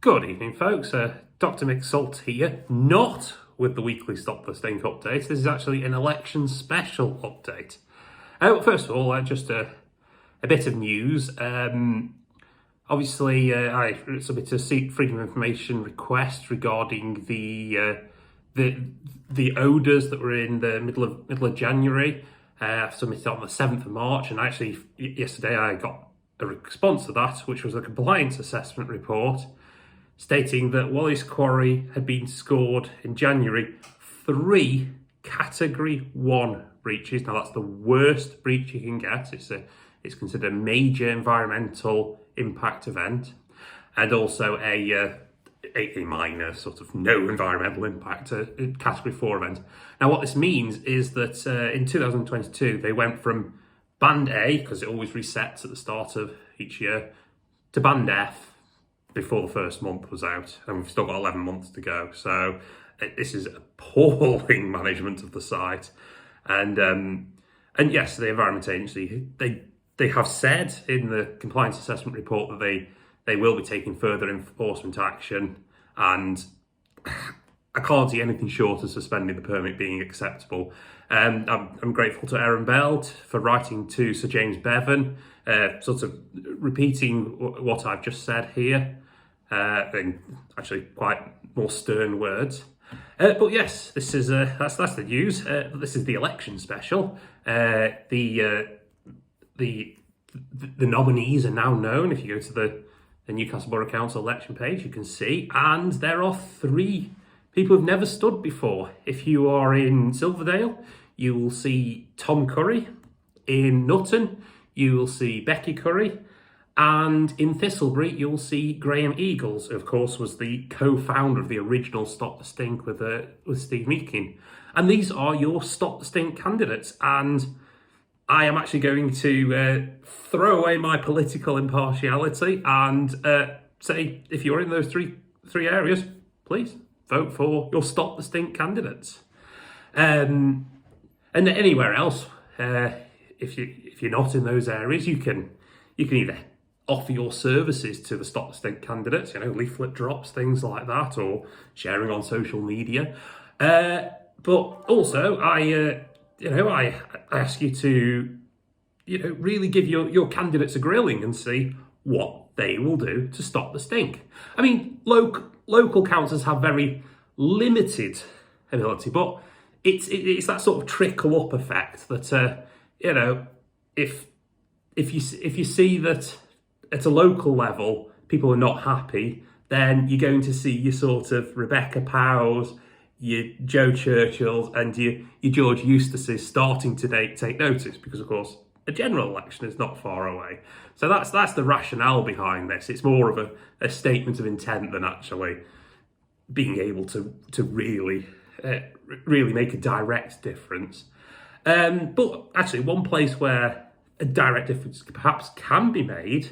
Good evening, folks. Dr. Mick Salt here, not with the weekly Stop the Stink update. This is actually an election special update. First of all, just a bit of news. Obviously, I submitted a Freedom of Information request regarding the odours that were in the middle of January. I submitted it on the 7th of March, and actually yesterday I got a response to that, which was a compliance assessment report stating that Wallace Quarry had been scored in January 3 Category 1 breaches. Now that's the worst breach you can get. It's considered a major environmental impact event, and also a minor sort of no environmental impact Category 4 event. Now what this means is that in 2022 they went from Band A, because it always resets at the start of each year, to Band F before the first month was out, and we've still got 11 months to go. So this is appalling management of the site. And yes, the Environment Agency, they have said in the compliance assessment report that they will be taking further enforcement action, and I can't see anything short of suspending the permit being acceptable. I'm grateful to Erin Belt for writing to Sir James Bevan, sort of repeating what I've just said here, in actually quite more stern words. But yes, this is that's the news. This is the election special. The nominees are now known. If you go to the Newcastle Borough Council election page, you can see, and there are 3 people who've never stood before. If you are in Silverdale, you will see Tom Curry. In Nutton, you will see Becky Curry. And in Thistlebury, you'll see Graham Eagles, who of course was the co-founder of the original Stop the Stink with Steve Meakin. And these are your Stop the Stink candidates. And I am actually going to throw away my political impartiality and say, if you're in those three areas, please vote for your Stop the Stink candidates. And anywhere else, if you're not in those areas, you can either offer your services to the Stop the Stink candidates, leaflet drops, things like that, or sharing on social media. But also, I ask you to, really give your candidates a grilling and see what they will do to stop the stink. I mean, local councils have very limited ability, but it's that sort of trickle up effect that if you see that at a local level people are not happy, then you're going to see your sort of Rebecca Powers, your Joe Churchills, and your George Eustaces starting to take notice, because of course a general election is not far away. So that's the rationale behind this. It's more of a statement of intent than actually being able to really make a direct difference. But actually, one place where a direct difference perhaps can be made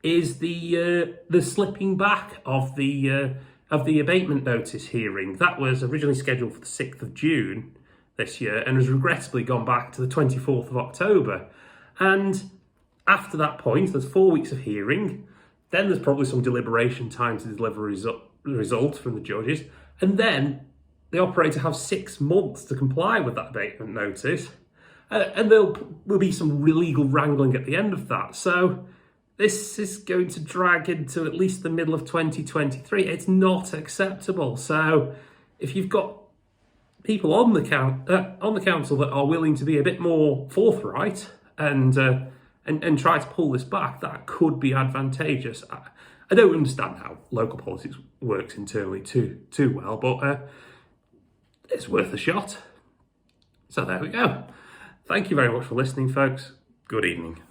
is the slipping back of the abatement notice hearing. That was originally scheduled for the 6th of June this year and has regrettably gone back to the 24th of October. And after that point, there's 4 weeks of hearing. Then there's probably some deliberation time to deliver a result from the judges. And then the operator have 6 months to comply with that abatement notice. And there will be some legal wrangling at the end of that. So this is going to drag into at least the middle of 2023. It's not acceptable. So if you've got people on the council that are willing to be a bit more forthright and try to pull this back, that could be advantageous. I don't understand how local politics works internally too well, but it's worth a shot. So there we go. Thank you very much for listening, folks. Good evening.